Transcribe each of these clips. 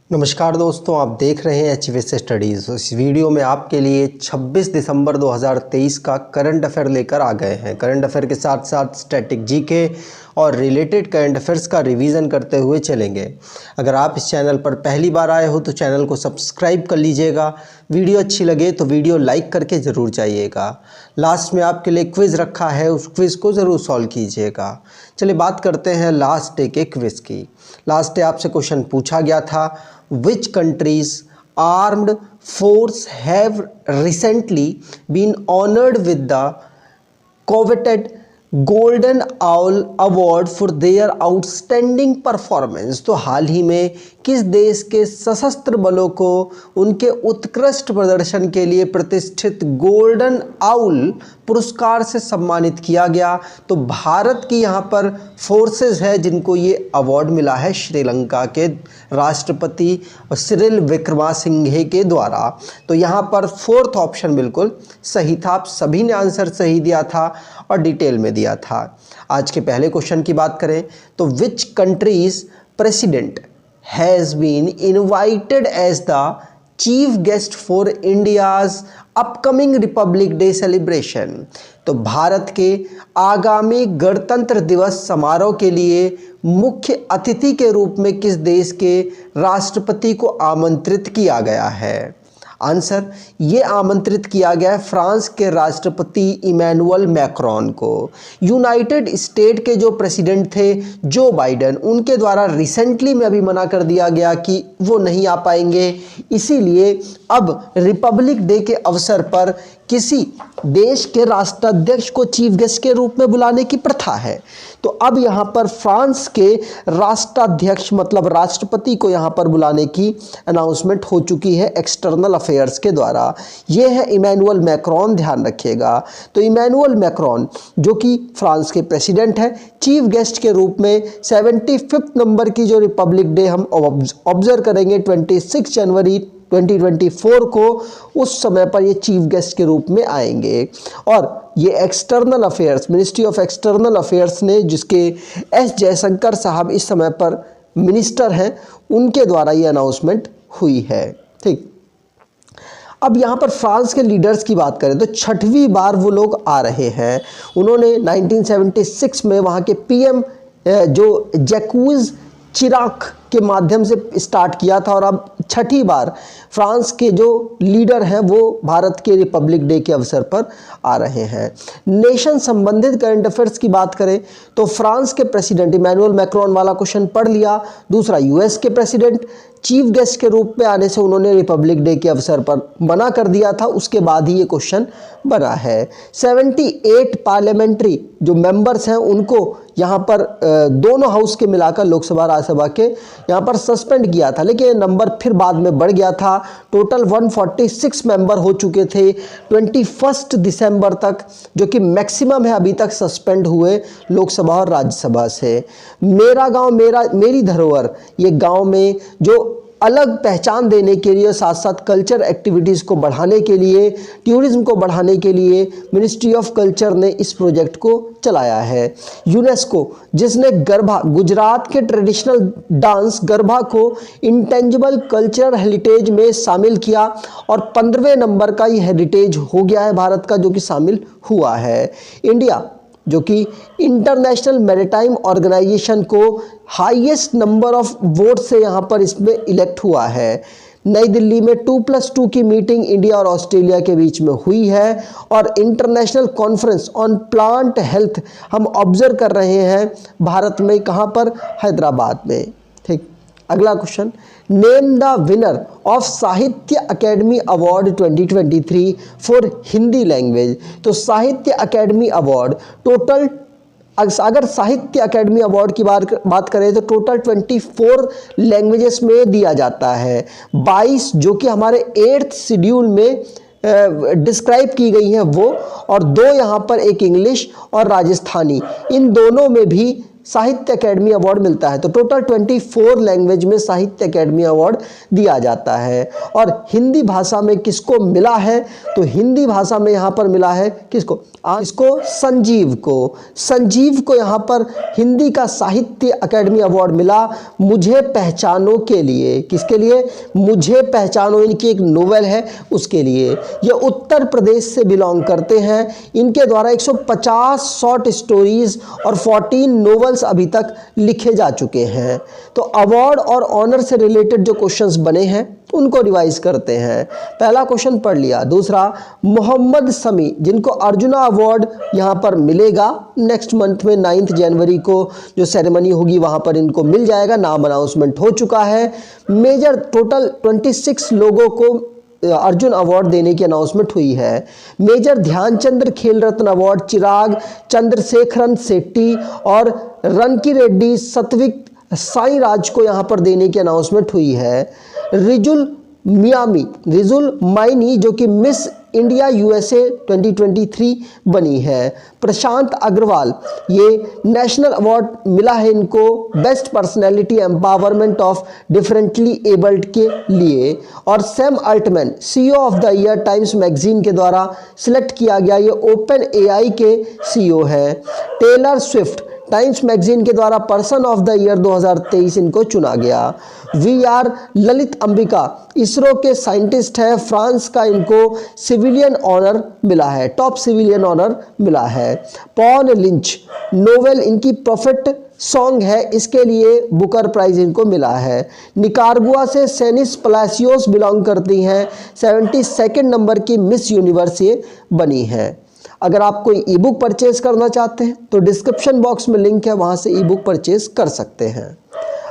नमस्कार दोस्तों, आप देख रहे हैं एचवीएस स्टडीज़। इस वीडियो में आपके लिए 26 दिसंबर 2023 का करंट अफेयर लेकर आ गए हैं। करंट अफेयर के साथ साथ स्टैटिक जीके और रिलेटेड करंट अफेयर्स का रिवीजन करते हुए चलेंगे। अगर आप इस चैनल पर पहली बार आए हो तो चैनल को सब्सक्राइब कर लीजिएगा। वीडियो अच्छी लगे तो वीडियो लाइक करके ज़रूर जाइएगा। लास्ट में आपके लिए क्विज़ रखा है, उस क्विज़ को ज़रूर सॉल्व कीजिएगा। चलिए बात करते हैं लास्ट डे के क्विज़ की। लास्ट डे आपसे क्वेश्चन पूछा गया था, which countries armed force have recently been honored with the coveted golden owl award for their outstanding performance. तो हाल ही में किस देश के सशस्त्र बलों को उनके उत्कृष्ट प्रदर्शन के लिए प्रतिष्ठित गोल्डन आउल पुरस्कार से सम्मानित किया गया? तो भारत की यहाँ पर फोर्सेस है जिनको ये अवार्ड मिला है श्रीलंका के राष्ट्रपति सिरिल विक्रमासिंघे के द्वारा। तो यहाँ पर फोर्थ ऑप्शन बिल्कुल सही था। आप सभी ने आंसर सही दिया था और डिटेल में दिया था। आज के पहले क्वेश्चन की बात करें तो which country's president has been invited as the chief guest for India's upcoming republic day celebration. तो भारत के आगामी गणतंत्र दिवस समारोह के लिए मुख्य अतिथि के रूप में किस देश के राष्ट्रपति को आमंत्रित किया गया है? आंसर, ये आमंत्रित किया गया है फ्रांस के राष्ट्रपति इमैनुअल मैक्रोन को। यूनाइटेड स्टेट के जो प्रेसिडेंट थे जो बाइडेन, उनके द्वारा रिसेंटली में अभी मना कर दिया गया कि वो नहीं आ पाएंगे। इसीलिए अब रिपब्लिक डे के अवसर पर किसी देश के राष्ट्राध्यक्ष को चीफ गेस्ट के रूप में बुलाने की प्रथा है। तो अब यहाँ पर फ्रांस के राष्ट्राध्यक्ष मतलब राष्ट्रपति को यहाँ पर बुलाने की अनाउंसमेंट हो चुकी है एक्सटर्नल अफेयर्स के द्वारा। ये है इमैनुअल मैक्रोन, ध्यान रखिएगा। तो इमैनुअल मैक्रोन जो कि फ्रांस के प्रेसिडेंट हैं, चीफ गेस्ट के रूप में 75 नंबर की जो रिपब्लिक डे हम ऑब्जर्व करेंगे 26 जनवरी 2024 को, उस समय पर ये चीफ गेस्ट के रूप में आएंगे। और ये external affairs, ministry of external affairs ने, जिसके एस जयशंकर साहब इस समय पर मिनिस्टर हैं, उनके द्वारा ये अनाउंसमेंट हुई है। ठीक, अब यहाँ पर फ्रांस के लीडर्स की बात करें तो छठवीं बार वो लोग आ रहे हैं। उन्होंने 1976 में वहाँ के पीएम जो जैकूज चिराक के माध्यम से स्टार्ट किया था और अब छठी बार फ्रांस के जो लीडर हैं वो भारत के रिपब्लिक डे के अवसर पर आ रहे हैं। नेशन संबंधित करंट अफेयर्स की बात करें तो फ्रांस के प्रेसिडेंट इमैनुअल मैक्रोन वाला क्वेश्चन पढ़ लिया। दूसरा, यूएस के प्रेसिडेंट चीफ गेस्ट के रूप में आने से उन्होंने रिपब्लिक डे के अवसर पर मना कर दिया था, उसके बाद ही ये क्वेश्चन बना है। 78 पार्लियामेंट्री जो मेंबर्स हैं उनको यहाँ पर दोनों हाउस के मिलाकर लोकसभा राज्यसभा के यहाँ पर सस्पेंड किया था, लेकिन ये नंबर फिर बाद में बढ़ गया था। टोटल 146 मेंबर हो चुके थे 21 दिसंबर तक, जो कि मैक्सिमम है अभी तक सस्पेंड हुए लोकसभा और राज्यसभा से। मेरा गांव मेरी धरोहर, ये गांव में जो अलग पहचान देने के लिए, साथ साथ कल्चर एक्टिविटीज़ को बढ़ाने के लिए, टूरिज्म को बढ़ाने के लिए मिनिस्ट्री ऑफ कल्चर ने इस प्रोजेक्ट को चलाया है। यूनेस्को, जिसने गरबा, गुजरात के ट्रेडिशनल डांस गरबा को इंटेंजिबल कल्चरल हेरिटेज में शामिल किया और 15वें नंबर का ये हेरिटेज हो गया है भारत का, जो कि शामिल हुआ है। इंडिया जो कि इंटरनेशनल मैरीटाइम ऑर्गेनाइजेशन को हाईएस्ट नंबर ऑफ वोट से यहाँ पर इसमें इलेक्ट हुआ है। नई दिल्ली में 2+2 की मीटिंग इंडिया और ऑस्ट्रेलिया के बीच में हुई है और international conference on plant health हम ऑब्जर्व कर रहे हैं भारत में, कहाँ पर? हैदराबाद में। ठीक, अगला question, name the winner of Sahitya Akademi award 2023 for Hindi language. तो साहित्य अकेडमी अवार्ड टोटल, अगर साहित्य अकेडमी अवार्ड की बात करें तो टोटल 24 लैंग्वेजेस में दिया जाता है। 22 जो कि हमारे 8th शेड्यूल में डिस्क्राइब की गई हैं वो, और 2 यहाँ पर, एक इंग्लिश और राजस्थानी, इन दोनों में भी साहित्य अकेडमी अवार्ड मिलता है। तो टोटल 24 लैंग्वेज में साहित्य अकेडमी अवार्ड दिया जाता है। और हिंदी भाषा में किसको मिला है? तो हिंदी भाषा में यहाँ पर मिला है किसको? इसको संजीव को। संजीव को यहाँ पर हिंदी का साहित्य अकेडमी अवार्ड मिला मुझे पहचानो के लिए। किसके लिए? मुझे पहचानो, इनकी एक नोवेल है उसके लिए। ये उत्तर प्रदेश से बिलोंग करते हैं। इनके द्वारा 150 शॉर्ट स्टोरीज और 14 नोवेल्स अभी तक लिखे जा चुके हैं। तो अवार्ड और ऑनर से रिलेटेड जो क्वेश्चंस बने हैं उनको रिवाइज करते हैं। पहला क्वेश्चन पढ़ लिया। दूसरा, मोहम्मद शमी जिनको अर्जुना अवार्ड यहाँ पर मिलेगा नेक्स्ट मंथ में 9 जनवरी को जो सेरेमनी होगी वहाँ पर इनको मिल जाएगा। नाम अनाउंसमेंट हो चुका है। मेजर टोटल 26 लोगों को अर्जुन अवार्ड देने की अनाउंसमेंट हुई है। मेजर ध्यानचंद्र खेल रत्न अवार्ड चिराग चंद्रशेखरन शेट्टी और रनकी रेड्डी सत्विक साई राज को यहाँ पर देने की अनाउंसमेंट हुई है। रिजुल माइनी जो कि मिस इंडिया यूएसए 2023 बनी है। प्रशांत अग्रवाल ये नेशनल अवार्ड मिला है इनको best personality empowerment of differently abled के लिए। और Sam Altman CEO of the year Times magazine के द्वारा सिलेक्ट किया गया, ये ओपन एआई के सीईओ है। टेलर स्विफ्ट टाइम्स मैगजीन के द्वारा पर्सन ऑफ द ईयर 2023 इनको चुना गया। वी.आर. ललित अंबिका इसरो के साइंटिस्ट है। फ्रांस का इनको सिविलियन ऑनर मिला है, टॉप सिविलियन ऑनर मिला है। पॉल लिंच नोवेल इनकी प्रोफेट सॉन्ग है, इसके लिए बुकर प्राइज इनको मिला है। निकारागुआ से सेनिस पलासियोस बिलोंग करती हैं। 72 नंबर की मिस यूनिवर्स ये बनी है। अगर आप कोई ई बुक परचेज करना चाहते हैं तो डिस्क्रिप्शन बॉक्स में लिंक है, वहाँ से ई बुक परचेज कर सकते हैं।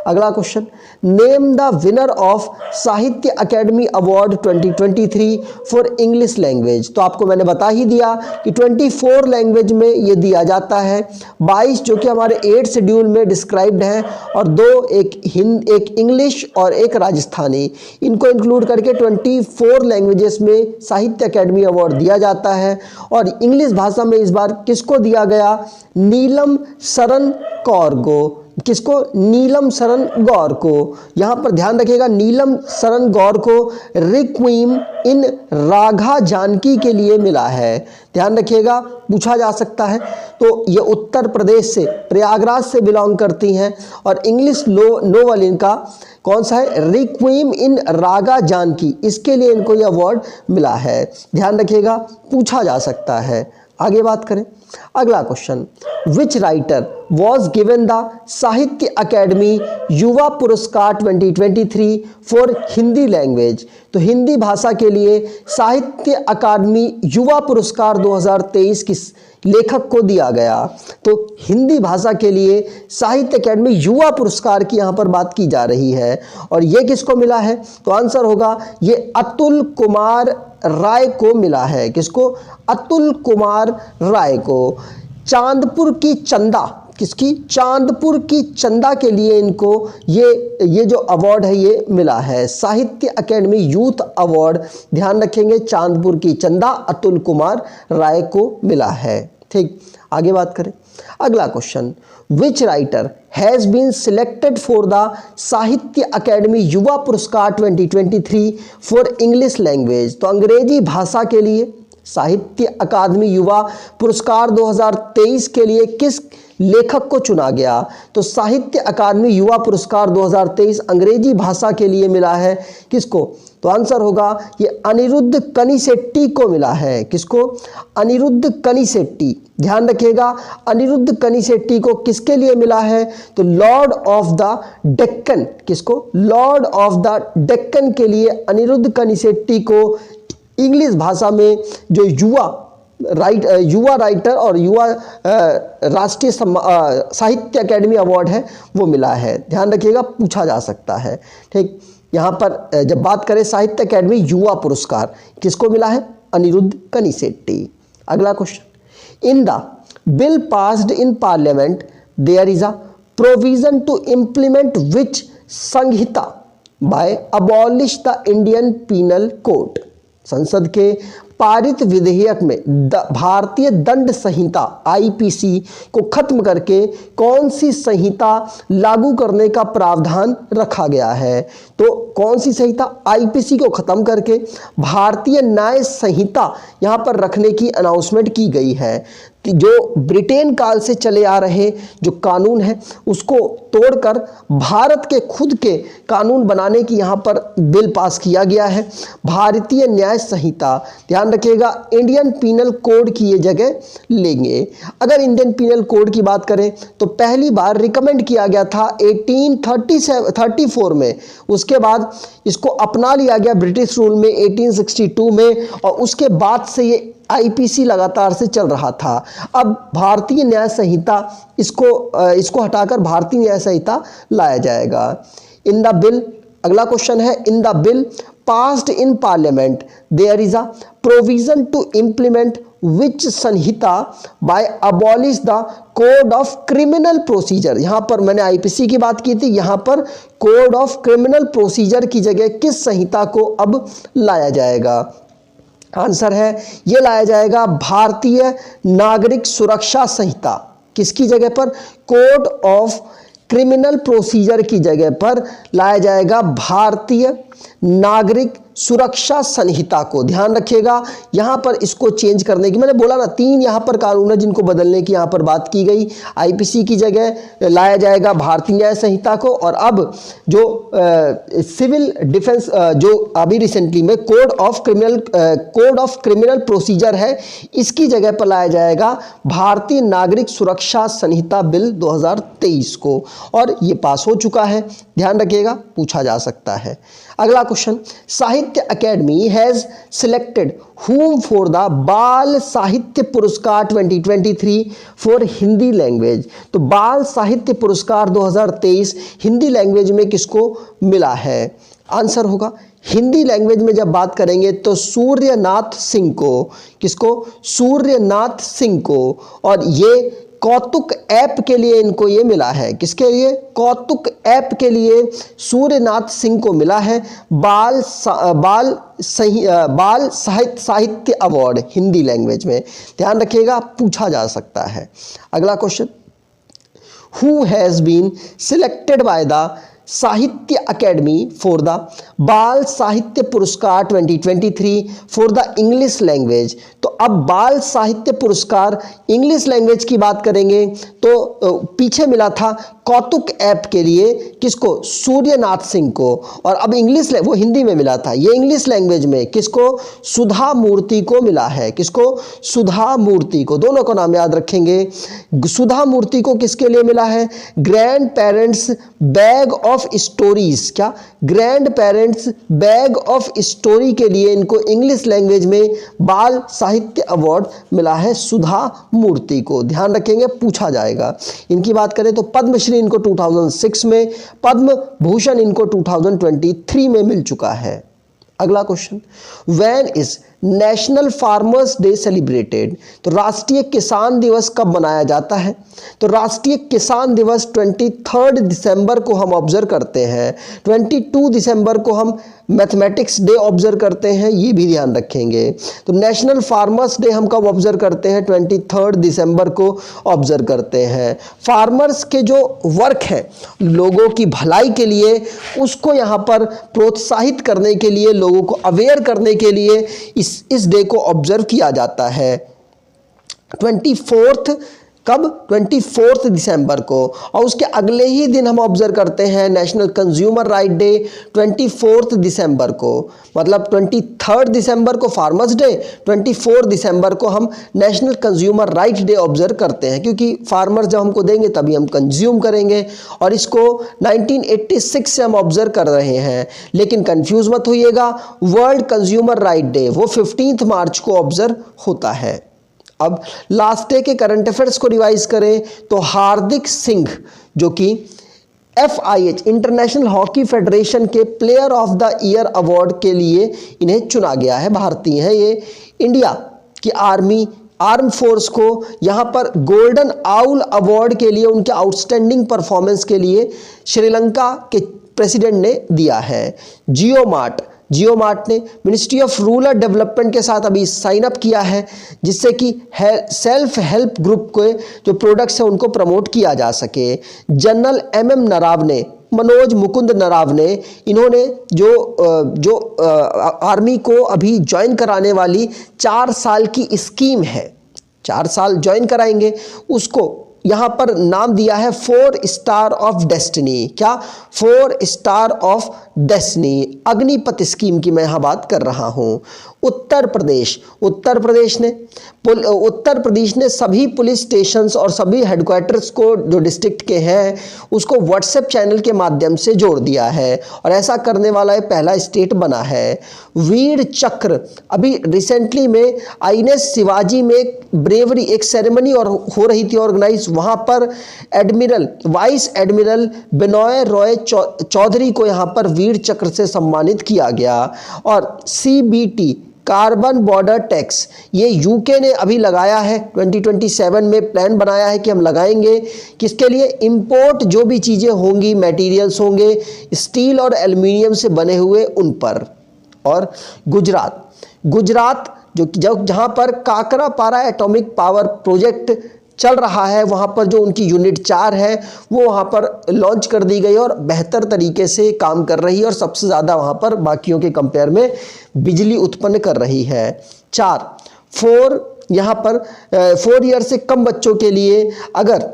अगला question, name the winner of Sahitya Akademi award 2023 for English language. तो आपको मैंने बता ही दिया कि 24 लैंग्वेज में ये दिया जाता है। 22 जो कि हमारे 8 शेड्यूल में डिस्क्राइब्ड हैं और 2 एक इंग्लिश और एक राजस्थानी, इनको इंक्लूड करके 24 लैंग्वेजेस में साहित्य अकेडमी अवार्ड दिया जाता है। और इंग्लिश भाषा में इस बार किसको दिया गया? नीलम शरण कौर को। किसको? नीलम शरण गौर को। यहाँ पर ध्यान रखिएगा, नीलम शरण गौर को रिक्वीम इन राघा जानकी के लिए मिला है। ध्यान रखिएगा, पूछा जा सकता है। तो ये उत्तर प्रदेश से प्रयागराज से बिलोंग करती हैं और इंग्लिश नोवेल इनका कौन सा है? रिक्वीम इन रागा जानकी, इसके लिए इनको यह अवार्ड मिला है। ध्यान रखिएगा, पूछा जा सकता है। आगे बात करें। अगला question, which writer was given the Sahitya Akademi Yuva Puraskar 2023 for Hindi language. तो हिंदी भाषा के लिए साहित्य अकादमी युवा पुरस्कार 2023 किस लेखक को दिया गया? तो हिंदी भाषा के लिए साहित्य अकेडमी युवा पुरस्कार की यहाँ पर बात की जा रही है और ये किसको मिला है? तो आंसर होगा ये अतुल कुमार राय को मिला है। किसको? अतुल कुमार राय को। चांदपुर की चंदा, किसकी? चांदपुर की चंदा के लिए इनको ये जो अवार्ड है ये मिला है, साहित्य अकेडमी यूथ अवार्ड। ध्यान रखेंगे, चांदपुर की चंदा अतुल कुमार राय को मिला है। ठीक, आगे बात करें। अगला question, which writer has been selected for the Sahitya Akademi Yuva Puraskar 2023 for English language. तो अंग्रेजी भाषा के लिए साहित्य अकादमी युवा पुरस्कार 2023 के लिए किस लेखक को चुना गया? तो साहित्य अकादमी युवा पुरस्कार 2023 अंग्रेजी भाषा के लिए मिला है किसको? तो आंसर होगा ये अनिरुद्ध कनिसेट्टी को मिला है। किसको? अनिरुद्ध कनिसेट्टी। ध्यान रखिएगा, अनिरुद्ध कनिसेट्टी को किसके लिए मिला है? तो लॉर्ड ऑफ द डेक्कन। किसको? लॉर्ड ऑफ द डेक्कन के लिए अनिरुद्ध कनिसेट्टी को इंग्लिश भाषा में जो युवा राइटर और युवा राष्ट्रीय साहित्य अकेडमी अवार्ड है वो मिला है। ध्यान रखिएगा, पूछा जा सकता है। ठीक, यहाँ पर जब बात करें साहित्य अकेडमी युवा पुरस्कार किसको मिला है? अनिरुद्ध कनिसेट्टी। अगला question, in the bill passed in parliament there is a provision to implement which Sanhita by abolish the Indian penal code. संसद के पारित विधेयक में भारतीय दंड संहिता आईपीसी को खत्म करके कौन सी संहिता लागू करने का प्रावधान रखा गया है? तो कौन सी संहिता? आईपीसी को खत्म करके भारतीय न्याय संहिता यहां पर रखने की अनाउंसमेंट की गई है। जो ब्रिटेन काल से चले आ रहे जो कानून है उसको तोड़कर भारत के खुद के कानून बनाने की यहाँ पर बिल पास किया गया है। भारतीय न्याय संहिता, ध्यान रखिएगा, इंडियन पीनल कोड की ये जगह लेंगे। अगर इंडियन पीनल कोड की बात करें तो पहली बार रिकमेंड किया गया था 1834 में, उसके बाद इसको अपना लिया गया ब्रिटिश रूल में 1862 में, और उसके बाद से ये आईपीसी लगातार से चल रहा था। अब भारतीय न्याय संहिता इसको हटाकर भारतीय न्याय संहिता लाया जाएगा। इन द बिल, अगला क्वेश्चन है, इन the bill passed in parliament there is a provision to implement which Samhita by abolish the code of criminal procedure। यहां पर मैंने आईपीसी की बात की थी, यहां पर कोड ऑफ क्रिमिनल प्रोसीजर की जगह किस संहिता को अब लाया जाएगा? आंसर है ये लाया जाएगा भारतीय नागरिक सुरक्षा संहिता। किसकी जगह पर? कोड ऑफ क्रिमिनल प्रोसीजर की जगह पर लाया जाएगा भारतीय नागरिक सुरक्षा संहिता को। ध्यान रखिएगा यहां पर इसको चेंज करने की, मैंने बोला ना 3 यहां पर कानून है जिनको बदलने की यहां पर बात की गई। आईपीसी की जगह लाया जाएगा भारतीय न्याय संहिता को, और अब जो सिविल डिफेंस जो अभी रिसेंटली में कोड ऑफ क्रिमिनल प्रोसीजर है, इसकी जगह पर लाया जाएगा भारतीय नागरिक सुरक्षा संहिता बिल 2023 को, और ये पास हो चुका है। ध्यान रखिएगा, पूछा जा सकता है। अगला क्वेश्चन, साहित्य academy has selected whom for the Bal Sahitya पुरस्कार 2023 फॉर हिंदी लैंग्वेज। तो बाल साहित्य पुरस्कार 2023 हिंदी लैंग्वेज में किसको मिला है? आंसर होगा हिंदी लैंग्वेज में जब बात करेंगे तो सूर्यनाथ सिंह को। किसको? सूर्यनाथ सिंह को। और ये कौतुक ऐप के लिए इनको ये मिला है। किसके लिए? कौतुक ऐप के लिए सूर्यनाथ सिंह को मिला है बाल साहित्य अवार्ड हिंदी लैंग्वेज में। ध्यान रखिएगा, पूछा जा सकता है। अगला question, who has been selected by the Sahitya Akademi for the Bal Sahitya पुरस्कार 2023 फॉर द इंग्लिश लैंग्वेज। तो अब बाल साहित्य पुरस्कार इंग्लिश लैंग्वेज की बात करेंगे तो पीछे मिला था कौतुक ऐप के लिए किसको? सूर्यनाथ सिंह को। और अब इंग्लिश वो हिंदी में मिला था, ये इंग्लिश लैंग्वेज में किसको? सुधा मूर्ति को मिला है। किसको? सुधा मूर्ति को। दोनों का नाम याद रखेंगे। सुधा मूर्ति को किसके लिए मिला है? Grandparents bag of stories. क्या? Grandparents bag of story के लिए इनको इंग्लिश लैंग्वेज में बाल साहित्य अवार्ड मिला है सुधा मूर्ति को। ध्यान रखेंगे, पूछा जाएगा। इनकी बात करें तो पद्मश्री इनको 2006 में, पद्म भूषण इनको 2023 में मिल चुका है। अगला question, when is national farmers day celebrated. तो राष्ट्रीय किसान दिवस कब मनाया जाता है? तो राष्ट्रीय किसान दिवस 23 दिसंबर को हम ऑब्जर्व करते हैं। 22 दिसंबर को हम मैथमेटिक्स डे ऑब्जर्व करते हैं, ये भी ध्यान रखेंगे। तो नेशनल फार्मर्स डे हम कब ऑब्जर्व करते हैं? 23 दिसंबर को ऑब्जर्व करते हैं। फार्मर्स के जो वर्क है लोगों की भलाई के लिए, उसको यहाँ पर प्रोत्साहित करने के लिए, लोगों को अवेयर करने के लिए इस डे को ऑब्जर्व किया जाता है। 24 कब? 24 दिसंबर को। और उसके अगले ही दिन हम ऑब्जर्व करते हैं नेशनल कंज्यूमर राइट डे 24 दिसंबर को। मतलब 23 दिसंबर को फार्मर्स डे, 24 दिसंबर को हम national consumer right day observe करते हैं, क्योंकि फार्मर्स जब हमको देंगे तभी हम कंज्यूम करेंगे। और इसको 1986 से हम ऑब्जर्व कर रहे हैं। लेकिन कंफ्यूज मत होइएगा, वर्ल्ड कंज्यूमर राइट डे वो 15 मार्च को ऑब्जर्व होता है। अब लास्ट डे के करंट अफेयर्स को रिवाइज करें तो हार्दिक सिंह जो कि FIH इंटरनेशनल हॉकी फेडरेशन के player of the year award के लिए इन्हें चुना गया है। भारतीय हैं ये। इंडिया की आर्म फोर्स को यहाँ पर गोल्डन आउल अवार्ड के लिए उनके आउटस्टैंडिंग परफॉर्मेंस के लिए श्रीलंका के प्रेसिडेंट ने दिया है। जियो मार्ट जियो मार्ट ने मिनिस्ट्री ऑफ रूरल डेवलपमेंट के साथ अभी साइन अप किया है, जिससे कि सेल्फ हेल्प ग्रुप के जो प्रोडक्ट्स हैं उनको प्रमोट किया जा सके। जनरल MM नराव ने, मनोज मुकुंद नराव ने, इन्होंने जो आर्मी को अभी ज्वाइन कराने वाली 4 साल की स्कीम है, 4 साल ज्वाइन कराएंगे, उसको यहाँ पर नाम दिया है 4 स्टार ऑफ डेस्टिनी। क्या? 4 star of destiny, Agnipath scheme की मैं यहाँ बात कर रहा हूँ। उत्तर प्रदेश ने सभी पुलिस स्टेशंस और सभी हेडक्वार्टर्स को जो डिस्ट्रिक्ट के हैं उसको व्हाट्सएप चैनल के माध्यम से जोड़ दिया है और ऐसा करने वाला ये पहला स्टेट बना है। वीर चक्र, अभी रिसेंटली में INS शिवाजी में ब्रेवरी एक सेरेमनी और हो रही थी ऑर्गेनाइज, वहाँ पर वाइस एडमिरल बिनॉय रॉय चौधरी को यहाँ पर वीर चक्र से सम्मानित किया गया। और CBT कार्बन बॉर्डर टैक्स, ये यूके ने अभी लगाया है, 2027 में प्लान बनाया है कि हम लगाएंगे। किसके लिए? इंपोर्ट जो भी चीज़ें होंगी, मटेरियल्स होंगे स्टील और एल्युमिनियम से बने हुए, उन पर। और गुजरात जहाँ पर काकरापारा एटॉमिक पावर प्रोजेक्ट चल रहा है, वहाँ पर जो उनकी यूनिट 4 है वो वहाँ पर लॉन्च कर दी गई और बेहतर तरीके से काम कर रही है और सबसे ज़्यादा वहाँ पर बाकियों के कंपेयर में बिजली उत्पन्न कर रही है। 4 यहाँ पर 4 ईयर से कम बच्चों के लिए अगर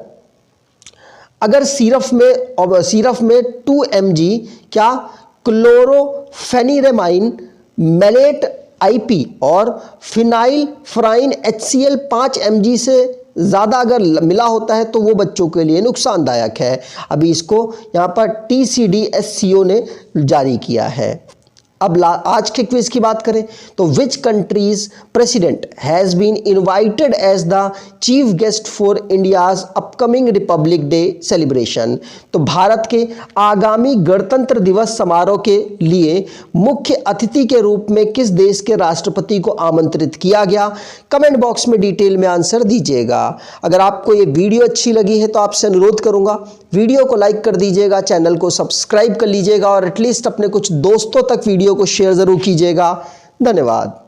सिरप में 2 mg क्या क्लोरोफेनिरेमाइन, मेलेट IP और फिनाइल फ्राइन HCl 5 mg से ज़्यादा अगर मिला होता है तो वो बच्चों के लिए नुकसानदायक है। अभी इसको यहाँ पर TCDSCO ने जारी किया है। अब आज के क्विज की बात करें तो which country's president has been invited as the chief guest for India's upcoming republic day celebration. तो भारत के आगामी गणतंत्र दिवस समारोह के लिए मुख्य अतिथि के रूप में किस देश के राष्ट्रपति को आमंत्रित किया गया? कमेंट बॉक्स में डिटेल में आंसर दीजिएगा। अगर आपको ये वीडियो अच्छी लगी है तो आपसे अनुरोध करूंगा वीडियो को लाइक कर दीजिएगा, चैनल को सब्सक्राइब कर लीजिएगा और एटलीस्ट अपने कुछ दोस्तों तक वीडियो को शेयर जरूर कीजिएगा। धन्यवाद।